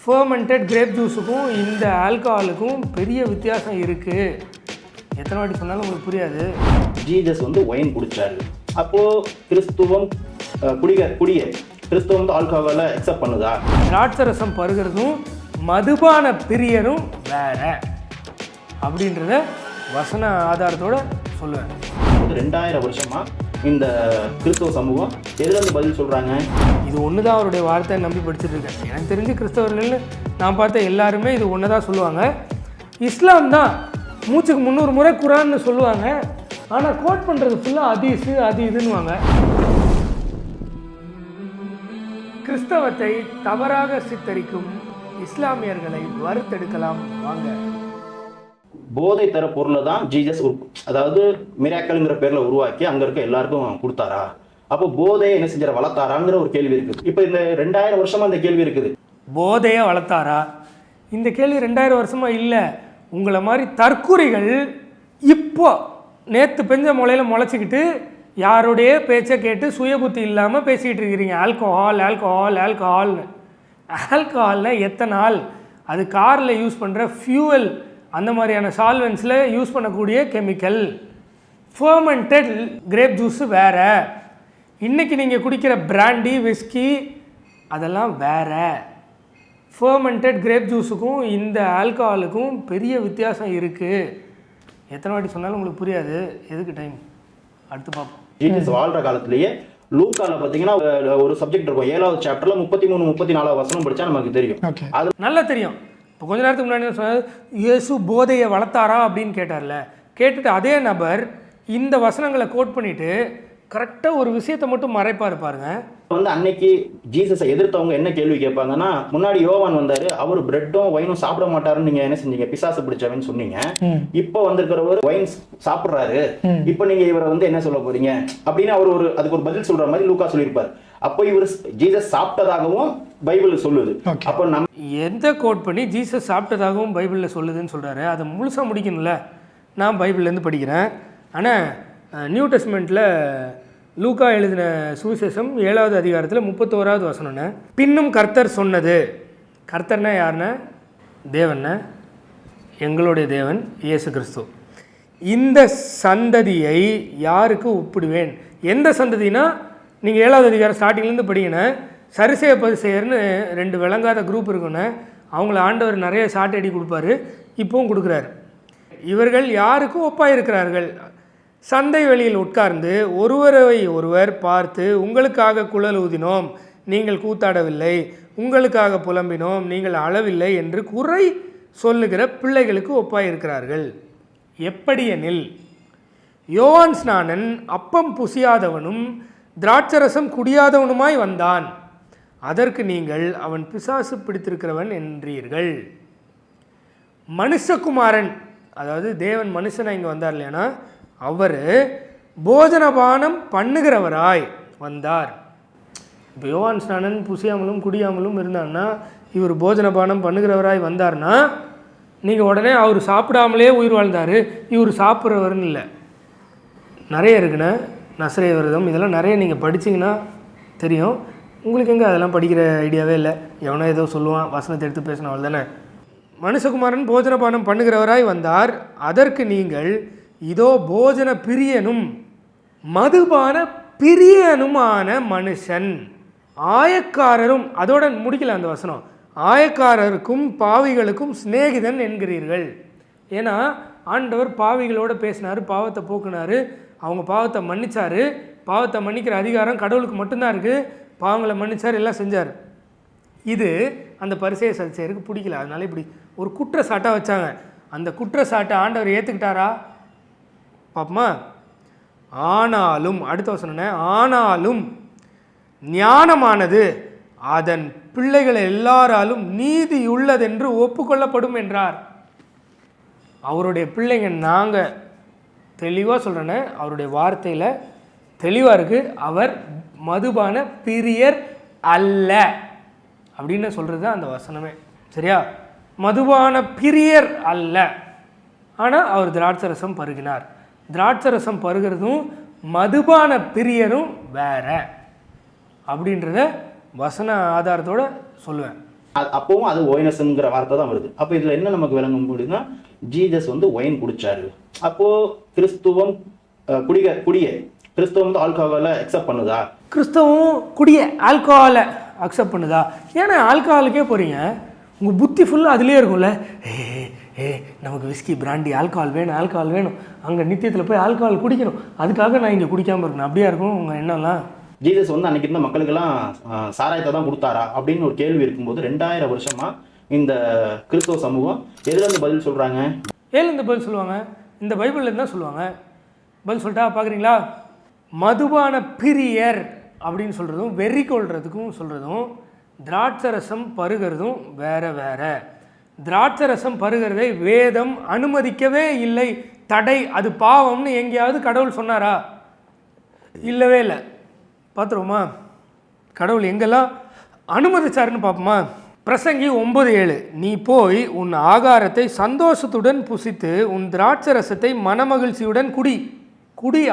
Fermented grape ஜூஸுக்கும் இந்த ஆல்கஹாலுக்கும் பெரிய வித்தியாசம் இருக்குது. எத்தனை வாட்டி சொன்னாலும் உங்களுக்கு புரியாது. ஜீசஸ் வந்து ஒயின் குடிச்சாரு. அப்போது கிறிஸ்துவம் குடிய கிறிஸ்துவம் வந்து ஆல்கஹாலை அக்செப்ட் பண்ணுதா? திராட்சரசம் பருகிறதும் மதுபான பிரியரும் வேற அப்படின்றத வசன ஆதாரத்தோட சொல்லுவேன். 2000 வருஷமா இந்த கிறிஸ்தவ சமூகம் எதுலேருந்து பதில் சொல்கிறாங்க? இது ஒன்று தான் அவருடைய வார்த்தையை நம்பி படிச்சுட்டு இருக்கேன். எனக்கு தெரிஞ்சு கிறிஸ்தவர்கள் நான் பார்த்த எல்லாருமே இது ஒன்று தான் சொல்லுவாங்க. இஸ்லாம் தான் மூச்சுக்கு 300 முறை குரான்னு சொல்லுவாங்க. ஆனால் கோட் பண்ணுறது ஃபுல்லாக அதீஸு அது இதுன்னுவாங்க. கிறிஸ்தவத்தை தவறாக சித்தரிக்கும் இஸ்லாமியர்களை வறுத்தெடுக்கலாம் வாங்க. போதை தர பொருளை தான் ஜீசஸ் அதாவது மிராக்கல்ங்கிற பேரில் உருவாக்கி அங்கே இருக்க எல்லாருக்கும் கொடுத்தாரா? அப்போ போதையை என்ன செஞ்சார வளர்த்தாராங்கிற ஒரு கேள்வி இருக்குது. இப்போ இந்த 2000 வருஷமா இந்த கேள்வி இருக்குது. போதையை வளர்த்தாரா? இந்த கேள்வி 2000 வருஷமா இல்லை. உங்களை மாதிரி தற்குறிகள் இப்போ நேற்று பெஞ்ச முளையில் முளைச்சிக்கிட்டு யாருடைய பேச்சை கேட்டு சுய புத்தி இல்லாமல் பேசிக்கிட்டு இருக்கிறீங்க. ஆல்கஹால் ஆல்கஹால் ஆல்கஹால்னு. ஆல்கஹால்னா எத்தனால், அது காரில் யூஸ் பண்ணுற ஃபியூவல், அந்த மாதிரியான சால்வென்ஸில் யூஸ் பண்ணக்கூடிய கெமிக்கல். ஃபர்மெண்டட் கிரேப் ஜூஸு வேறு. இன்றைக்கி நீங்கள் குடிக்கிற பிராண்டி விஸ்கி அதெல்லாம் வேறு. ஃபர்மெண்டட் கிரேப் ஜூஸுக்கும் இந்த ஆல்கஹாலுக்கும் பெரிய வித்தியாசம் இருக்குது. எத்தனை வாட்டி சொன்னாலும் உங்களுக்கு புரியாது. எதுக்கு டைம்? அடுத்து பார்ப்போம். ஜீசஸ் வாழ்கிற காலத்திலேயே லூக்கால பார்த்தீங்கன்னா ஒரு சப்ஜெக்ட் இருக்கும். 7வது சாப்டர்ல 33-34 வசனம் படித்தா நமக்கு தெரியும். அது நல்லா தெரியும். இப்போ கொஞ்ச நேரத்துக்கு முன்னாடி சொன்னது இயேசு போதையை வளர்த்தாரா அப்படின்னு கேட்டார்ல. கேட்டுட்டு அதே நபர் இந்த வசனங்களை கோட் பண்ணிவிட்டு கரெக்டாக ஒரு விஷயத்தை மட்டும் மறைப்பார் பாருங்க. வந்து அன்னைக்கு ஜீசஸை எதிர்த்தவங்க என்ன கேள்வி கேட்பாங்கன்னா, முன்னாடி யோவான் வந்தாரு, அவர் பிரெட்டும் ஒயினும் சாப்பிட மாட்டாருன்னு நீங்க என்ன செஞ்சீங்க? பிசாசு பிடிச்சவன்னு சொன்னீங்க. இப்போ வந்திருக்கிறவர் ஒயின் சாப்பிட்றாரு, இப்போ நீங்க இவரை வந்து என்ன சொல்ல போறீங்க அப்படின்னு அவர் அதுக்கு ஒரு பதில் சொல்ற மாதிரி லூக்கா சொல்லியிருப்பார். அப்போ இவர் ஜீசஸ் சாப்பிட்டதாகவும் பைபிள் சொல்லுது. அப்போ நம்ம எந்த கோட் பண்ணி ஜீசஸ் சாப்பிட்டதாகவும் பைபிளில் சொல்லுதுன்னு சொல்கிறாரு. அதை முழுசாக முடிக்கணும்ல. நான் பைபிள்லேருந்து படிக்கிறேன். ஆனால் நியூ டெஸ்ட்மெண்ட்டில் லூக்கா எழுதின சுவிசேஷம் 7வது அதிகாரத்தில் 31வது வசனம்னு, பின்னும் கர்த்தர் சொன்னது. கர்த்தர்னா யாருன்னா தேவன்னா, எங்களுடைய தேவன் இயேசு கிறிஸ்து. இந்த சந்ததியை யாருக்கு ஒப்பிடுவேன்? எந்த சந்ததினா நீங்கள் 7வது அதிகாரம் ஸ்டார்டிங்லேருந்து படிங்கண்ணே. சரிசெய பரிசெயர்னு 2 விளங்காத குரூப் இருக்குன்னு, அவங்கள ஆண்டவர் நிறைய சாட்டடி கொடுப்பாரு, இப்போவும் கொடுக்குறாரு. இவர்கள் யாருக்கும் ஒப்பாயிருக்கிறார்கள்? சந்தை வெளியில் உட்கார்ந்து ஒருவரை ஒருவர் பார்த்து, உங்களுக்காக குழல் ஊதினோம், நீங்கள் கூத்தாடவில்லை, உங்களுக்காக புலம்பினோம், நீங்கள் அளவில்லை என்று குறை சொல்லுகிற பிள்ளைகளுக்கு ஒப்பாயிருக்கிறார்கள். எப்படியெனில் யோவான் ஸ்நானன் அப்பம் புசியாதவனும் திராட்சரசம் குடியாதவனுமாய் வந்தான், அதற்கு நீங்கள் அவன் பிசாசு பிடித்திருக்கிறவன் என்றீர்கள். மனுஷகுமாரன், அதாவது தேவன் மனுஷனாக இங்கே வந்தார் இல்லையானா, அவர் போஜனபானம் பண்ணுகிறவராய் வந்தார். இப்போ யோவான் ஸ்நானன் புசியாமலும் குடியாமலும் இருந்தான்னா, இவர் போஜனபானம் பண்ணுகிறவராய் வந்தார்னா, நீங்கள் உடனே அவர் சாப்பிடாமலே உயிர் வாழ்ந்தார், இவர் சாப்பிட்றவர்னு இல்லை. நிறைய இருக்குண்ணே. நசரேய விரதம் இதெல்லாம் நிறைய நீங்கள் படிச்சிங்கன்னா தெரியும். உங்களுக்கு எங்கே அதெல்லாம் படிக்கிற ஐடியாவே இல்லை. எவனோ ஏதோ சொல்லுவான், வசனத்தை எடுத்து பேசின அவள் தானே. மனுஷகுமாரன் போஜனபானம் பண்ணுகிறவராய் வந்தார், அதற்கு நீங்கள் இதோ போஜன பிரியனும் மதுபான பிரியனுமான மனுஷன், ஆயக்காரரும், அதோட முடிக்கல அந்த வசனம், ஆயக்காரருக்கும் பாவிகளுக்கும் சிநேகிதன் என்கிறீர்கள். ஏன்னா ஆண்டவர் பாவிகளோடு பேசினார், பாவத்தை போக்குனார், அவங்க பாவத்தை மன்னிச்சார். பாவத்தை மன்னிக்கிற அதிகாரம் கடவுளுக்கு மட்டும்தான் இருக்குது. பாவங்களை மன்னிச்சார், எல்லாம் செஞ்சார். இது அந்த பரிசேய சதுசேயருக்கு பிடிக்கல. அதனால இப்படி ஒரு குற்றச்சாட்டாக வச்சாங்க. அந்த குற்றச்சாட்டை ஆண்டவர் ஏற்றுக்கிட்டாரா பாப்பமா? ஆனாலும் அடுத்த வசனம், ஆனாலும் ஞானமானது அதன் பிள்ளைகள் எல்லாராலும் நீதி உள்ளதென்று ஒப்புக்கொள்ளப்படும் என்றார். அவருடைய பிள்ளைங்க நாங்கள் தெளிவாக சொல்கிறேன்னு, அவருடைய வார்த்தையில் தெளிவாக இருக்குது. அவர் மதுபான பிரியர் அல்ல அப்படின்னு சொல்கிறது தான் அந்த வசனமே. சரியா? மதுபான பிரியர் அல்ல, ஆனால் அவர் திராட்சரசம் பருகினார். திராட்சரசம் பருகிறதும் மதுபான பிரியரும் வேற அப்படின்றத வசன ஆதாரத்தோடு சொல்லுவேன். அப்பவும் அது ஒயினஸ்ங்கிற வார்த்தை தான் வருது. அப்போ இதுல என்ன நமக்கு விளங்க முடியுதுன்னா, ஜீசஸ் வந்து ஒயின் குடிச்சாரு. அப்போ கிறிஸ்துவம் குடிய கிறிஸ்துவம் வந்து ஆல்கஹாலை அக்செப்ட் பண்ணுதா? கிறிஸ்தவம் குடிய ஆல்கஹாலை அக்செப்ட் பண்ணுதா? ஏன்னா ஆல்கஹாலுக்கே போகிறீங்க, உங்கள் புத்தி ஃபுல்லாக அதுலேயே இருக்கும்ல. நமக்கு விஸ்கி பிராண்டி ஆல்கஹால் வேணும், அங்கே நித்தியத்தில் போய் ஆல்கஹால் குடிக்கணும், அதுக்காக நான் இங்கே குடிக்காமல் இருக்கணும், அப்படியா இருக்கும் உங்கள் எண்ணம்லாம். ஜீசஸ் வந்து அன்னைக்கு இருந்த மக்களுக்கெல்லாம் சாராயத்தை தான் கொடுத்தாரா அப்படின்னு ஒரு கேள்வி இருக்கும்போது 2000 வருஷமா இந்த கிறிஸ்தவ சமூகம் எதுலேருந்து பதில் சொல்கிறாங்க? ஏலேருந்து பதில் சொல்லுவாங்க, இந்த பைபிள்லேருந்து தான் சொல்லுவாங்க. பதில் சொல்லிட்டா பார்க்குறீங்களா? மதுபான பிரியர் அப்படின்னு சொல்கிறதும் வெறி கொள்றதுக்கும் சொல்கிறதும் திராட்சரசம் பருகிறதும் வேற. திராட்சரசம் பருகிறதை வேதம் அனுமதிக்கவே இல்லை, தடை, அது பாவம்னு எங்கேயாவது கடவுள் சொன்னாரா? இல்லவே இல்லை. பார்த்துருவோமா கடவுள் எங்கெல்லாம் அனுமதிச்சாருன்னு பார்ப்போமா? பிரசங்கி 9:7, நீ போய் உன் ஆகாரத்தை சந்தோஷத்துடன் புசித்து உன் திராட்சரசத்தை மனமகிழ்ச்சியுடன் குடி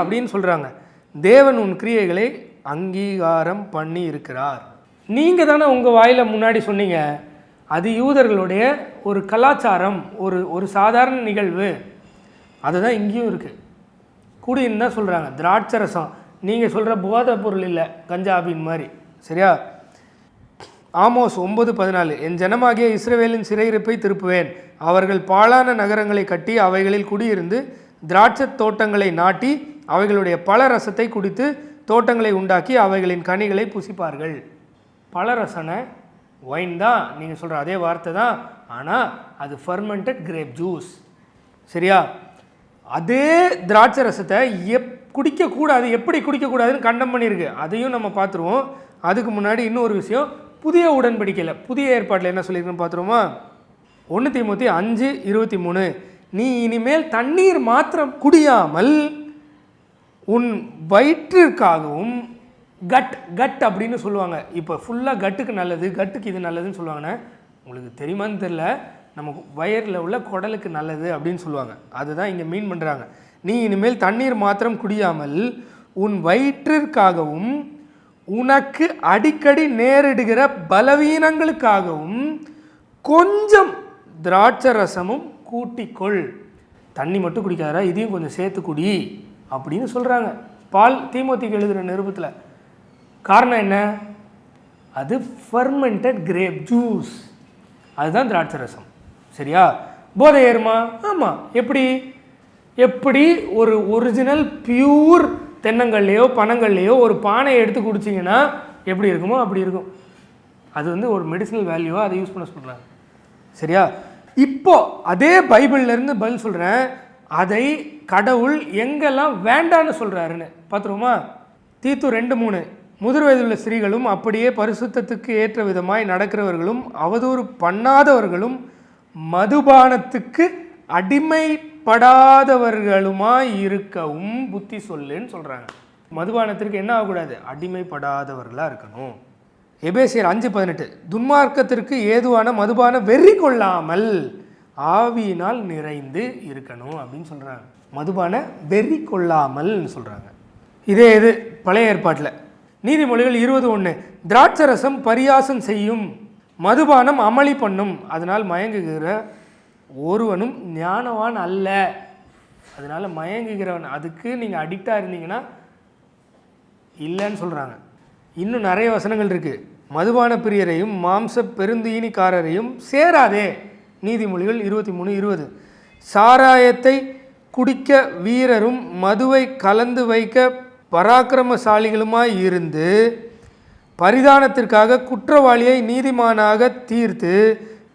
அப்படின்னு சொல்கிறாங்க. தேவன் உன் கிரியைகளை அங்கீகாரம் பண்ணி இருக்கிறார். நீங்கள் தானே உங்கள் வாயில் முன்னாடி சொன்னீங்க, அது யூதர்களுடைய ஒரு கலாச்சாரம், ஒரு சாதாரண நிகழ்வு. அதுதான் இங்கேயும் இருக்குது, குடின்னு தான் சொல்கிறாங்க. திராட்சரசம் நீங்கள் சொல்கிற போதை பொருள் இல்லை, கஞ்சாபின் மாதிரி, சரியா? ஆமோஸ் 9:14, என் ஜனமாகிய இஸ்ரவேலின் சிறையிருப்பை திருப்புவேன், அவர்கள் பாழான நகரங்களை கட்டி அவைகளில் குடியிருந்து திராட்சை தோட்டங்களை நாட்டி அவைகளுடைய பல ரசத்தை குடித்து தோட்டங்களை உண்டாக்கி அவைகளின் கனிகளை புசிப்பார்கள். பழரசனை ஒயின் தான் நீங்கள் சொல்கிற அதே வார்த்தை தான், ஆனால் அது ஃபர்மெண்டட் கிரேப் ஜூஸ், சரியா? அதே திராட்சை ரசத்தை குடிக்கக்கூடாது, எப்படி குடிக்கக்கூடாதுன்னு கண்டம் பண்ணியிருக்கு, அதையும் நம்ம பார்த்துருவோம். அதுக்கு முன்னாடி இன்னொரு விஷயம், புதிய உடன்படிக்கையில் புதிய ஏற்பாட்டில் என்ன சொல்லியிருக்குன்னு பார்த்துருவோமா? 1 தீமோத்தேயு 5:23, நீ இனிமேல் தண்ணீர் மாத்திரம் குடியாமல் உன் வயிற்றிற்காகவும் கட் அப்படின்னு சொல்லுவாங்க. இப்போ ஃபுல்லாக கட்டுக்கு நல்லது, கட்டுக்கு இது நல்லதுன்னு சொல்லுவாங்கண்ணே, உங்களுக்கு தெரியுமான்னு தெரில, நமக்கு வயரில் உள்ள குடலுக்கு நல்லது அப்படின்னு சொல்லுவாங்க. அதுதான் இங்கே மீன் பண்ணுறாங்க. நீ இனிமேல் தண்ணீர் மாத்திரம் குடியாமல் உன் வயிற்றிற்காகவும் உனக்கு அடிக்கடி நேரிடுகிற பலவீனங்களுக்காகவும் கொஞ்சம் திராட்சை ரசமும் கூட்டிக்கொள். தண்ணி மட்டும் குடிக்காதா, இதையும் கொஞ்சம் சேர்த்து குடி அப்படின்னு சொல்கிறாங்க பால் தீமோத்தேயுக்கு எழுதுகிற நிருபத்தில். காரணம் என்ன? அது ஃபர்மெண்டட் கிரேப் ஜூஸ், அதுதான் திராட்சை ரசம், சரியா? போதை ஏறுமா? ஆமாம். எப்படி ஒரு ஒரிஜினல் பியூர் தென்னங்கள்லையோ பனங்கள்லையோ ஒரு பானையை எடுத்து குடிச்சிங்கன்னா எப்படி இருக்குமோ அப்படி இருக்கும். அது வந்து ஒரு மெடிசனல் வேல்யூவாக அதை யூஸ் பண்ண சொல்கிறாங்க, சரியா? இப்போ அதே பைபிள்லேருந்து பதில் சொல்கிறேன், அதை கடவுள் எங்கெல்லாம் வேண்டான்னு சொல்கிறாருன்னு பார்த்துருவோமா? தீத்து 2:3, முதிர் வயதுள்ள ஸ்திரீகளும் அப்படியே பரிசுத்தத்துக்கு ஏற்ற விதமாய் நடக்கிறவர்களும் அவதூறு பண்ணாதவர்களும் மதுபானத்துக்கு அடிமைப்படாதவர்களுமாய் இருக்கவும் புத்தி சொல்லுன்னு சொல்கிறாங்க. மதுபானத்திற்கு என்ன ஆகக்கூடாது? அடிமைப்படாதவர்களாக இருக்கணும். எபேசியர் 5:18, துன்மார்க்கத்திற்கு ஏதுவான மதுபான வெறி கொள்ளாமல் ஆவியினால் நிறைந்து இருக்கணும் அப்படின்னு சொல்கிறாங்க. மதுபான வெறி கொள்ளாமல்னு சொல்கிறாங்க. இதே இது பழைய ஏற்பாட்டில் நீதிமொழிகள் 20:1, திராட்சரசம் பரியாசம் செய்யும், மதுபானம் அமளி பண்ணும், அதனால் மயங்குகிற ஒருவனும் ஞானவான் அல்ல. அதனால் மயங்குகிறவன், அதுக்கு நீங்கள் அடிக்டாக இருந்தீங்கன்னா இல்லைன்னு சொல்கிறாங்க. இன்னும் நிறைய வசனங்கள் இருக்குது. மதுபான பிரியரையும் மாம்ச பெருந்தீனிக்காரரையும் சேராதே, நீதிமொழிகள் 23:20. சாராயத்தை குடிக்க வீரரும் மதுவை கலந்து வைக்க பராக்கிரமசாலிகளுமாய் இருந்து பரிதானத்திற்காக குற்றவாளியை நீதிமானாக தீர்த்து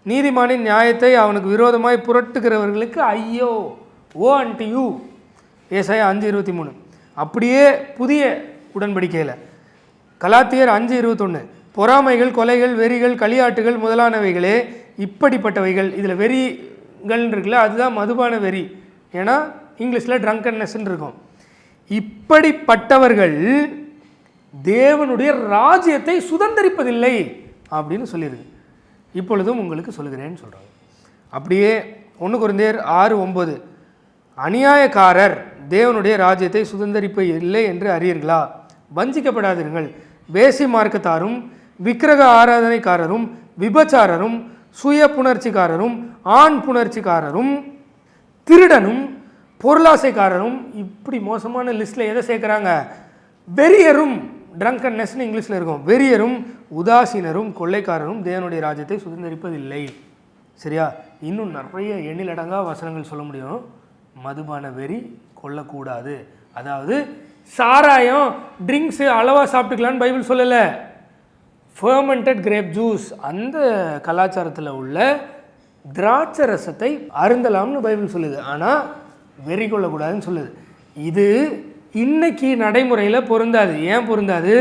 நீதிமானின் நியாயத்தை அவனுக்கு விரோதமாய் புரட்டுகிறவர்களுக்கு ஐயோ, ஓ அன்டு யூ, ஏசாயா 5:23. அப்படியே புதிய உடன்படிக்கையில் கலாத்தியர் 5:21, பொறாமைகள், கொலைகள், வெறிகள், களியாட்டுகள் முதலானவைகளே இப்படிப்பட்டவைகள். இதில் வெறிகள் இருக்குல்ல, அதுதான் மதுபான வெறி, ஏன்னா இங்கிலீஷில் ட்ரங்கன்னஸ்ன்னு இருக்கும். இப்படிப்பட்டவர்கள் தேவனுடைய ராஜ்யத்தை சுதந்தரிப்பதில்லை அப்படின்னு சொல்லியிருக்கு. இப்பொழுதும் உங்களுக்கு சொல்லுகிறேன்னு சொல்கிறாங்க. அப்படியே 1 கொரிந்தியர் 6:9, அநியாயக்காரர் தேவனுடைய ராஜ்யத்தை சுதந்தரிப்ப இல்லை என்று அறியீர்களா? வஞ்சிக்கப்படாதீர்கள். வேசி மார்க்கத்தாரும் விக்கிரக ஆராதனைக்காரரும் விபச்சாரரும், சுய புணர்ச்சிக்காரரும், ஆண் புணர்ச்சிக்காரரும், திருடனும், பொருளாசைக்காரரும், இப்படி மோசமான லிஸ்ட்டில் எதை சேர்க்குறாங்க? வெறியரும், ட்ரங்கன்னஸ்னு இங்கிலீஷில் இருக்கும், வெறியரும், உதாசீனரும், கொள்ளைக்காரரும் தேவனுடைய ராஜ்யத்தை சுதந்திரிப்பதில்லை. சரியா? இன்னும் நிறைய எண்ணிலடங்கா வசனங்கள் சொல்ல முடியும். மதுபான வெறி கொள்ளக்கூடாது. அதாவது சாராயம், ட்ரிங்க்ஸு அளவாக சாப்பிட்டுக்கலான்னு பைபிள் சொல்லலை. ஃபர்மெண்டட் கிரேப் ஜூஸ், அந்த கலாச்சாரத்தில் உள்ள திராட்சை ரசத்தை அருந்தலாம்னு பைபிள் சொல்லுது. ஆனால் வெறி கொள்ளக்கூடாதுன்னு சொல்லுது. இது இன்னைக்கு நடைமுறையில் பொருந்தாது. ஏன் பொருந்தாது?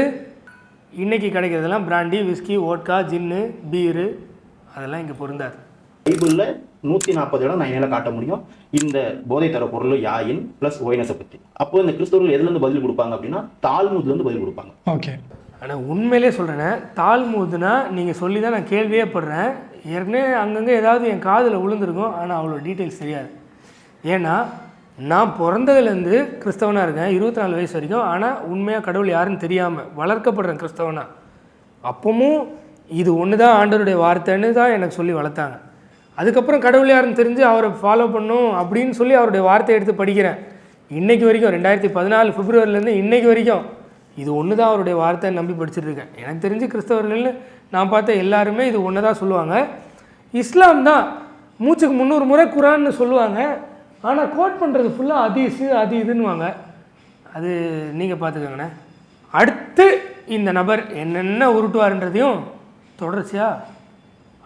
இன்னைக்கு கிடைக்கிறதெல்லாம் பிராண்டி, விஸ்கி, ஓட்கா, ஜின்னு, பீரு, அதெல்லாம் இங்கே பொருந்தாது. பைபிளில் 140 இடம் நான் என்னால் காட்ட முடியும் இந்த போதை தர பொருள் யாயின் ப்ளஸ் ஒயினஸை பற்றி. அப்போ இந்த கிறிஸ்தவர்கள் எதுலேருந்து பதில் கொடுப்பாங்க அப்படின்னா தால்மூத்லேருந்து பதில் கொடுப்பாங்க. ஓகே. ஆனால் உண்மையிலே சொல்கிறேன், தால்மூதுனா நீங்கள் சொல்லி தான் நான் கேள்வியே படுறேன். ஏற்கனவே அங்கங்கே ஏதாவது என் காதில் விழுந்திருக்கும், ஆனால் அவ்வளோ டீட்டெயில்ஸ் தெரியாது. ஏன்னா நான் பிறந்ததுலேருந்து கிறிஸ்தவனாக இருக்கேன், 24 வயசு வரைக்கும். ஆனால் உண்மையாக கடவுள் யாருன்னு தெரியாமல் வளர்க்கப்படுறேன் கிறிஸ்தவனா. அப்பவும் இது ஒன்று தான் ஆண்டவருடைய வார்த்தைன்னு தான் எனக்கு சொல்லி வளர்த்தாங்க. அதுக்கப்புறம் கடவுள் யாருன்னு தெரிஞ்சு அவரை ஃபாலோ பண்ணும் அப்படின்னு சொல்லி அவருடைய வார்த்தையை எடுத்து படிக்கிறேன். இன்றைக்கு வரைக்கும் 2014 பிப்ரவரிலேருந்து இன்றைக்கு வரைக்கும் இது ஒன்று தான் அவருடைய வார்த்தையை நம்பி படிச்சுட்டு இருக்கேன். எனக்கு தெரிஞ்சு கிறிஸ்தவர்கள்னு நான் பார்த்த எல்லாருமே இது ஒன்று தான் சொல்லுவாங்க. இஸ்லாம் தான் மூச்சுக்கு 300 முறை குரான்னு சொல்லுவாங்க. ஆனால் கோட் பண்ணுறது ஃபுல்லாக அதீஸு அது இதுன்னுவாங்க. அது நீங்கள் பார்த்துக்கோங்கண்ணே. அடுத்து இந்த நபர் என்னென்ன உருட்டுவார்ன்றதையும் தொடர்ச்சியாக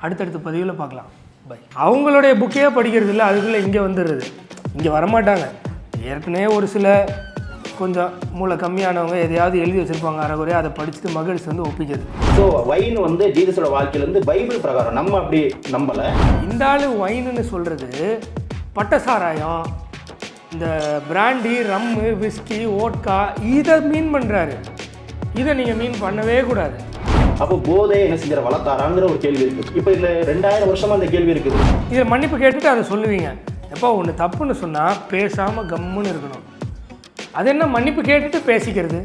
அடுத்தடுத்த பதிவில் பார்க்கலாம். பை. அவங்களுடைய புக்கையே படிக்கிறது இல்லை, அதுக்குள்ளே இங்கே வந்துடுறது. இங்கே வரமாட்டாங்க. ஏற்கனவே ஒரு சில கொஞ்சம் மூளை கம்மியானவங்க எதையாவது எழுதி வச்சுருப்பாங்க அரைகுறையாக, அதை படிச்சுட்டு மகிழ்ச்சி வந்து ஒப்பிக்கிறது. ஸோ வைன் வந்து ஜீசஸோட வாழ்க்கையிலேருந்து பைபிள் பிரகாரம் நம்ம அப்படி நம்பலை. இந்த ஆள் வைனுன்னு சொல்கிறது பட்ட சாராயம், இந்த பிராண்டி, ரம்மு, விஸ்கி, ஓட்கா, இதை மீன் பண்ணுறாரு. இதை நீங்கள் மீன் பண்ணவே கூடாது. அப்போ போதை என்ன செஞ்சார வளர்த்தாராங்கிற ஒரு கேள்வி இருக்குது. இப்போ இதில் 2000 வருஷமாக அந்த கேள்வி இருக்குது. இதில் மன்னிப்பு கேட்டுட்டு அதை சொல்லுவீங்க. எப்போ ஒன்று தப்புன்னு சொன்னால் பேசாமல் கம்முன்னு இருக்கணும். அது என்ன மன்னிப்பு கேட்டுட்டு பேசிக்கிறது?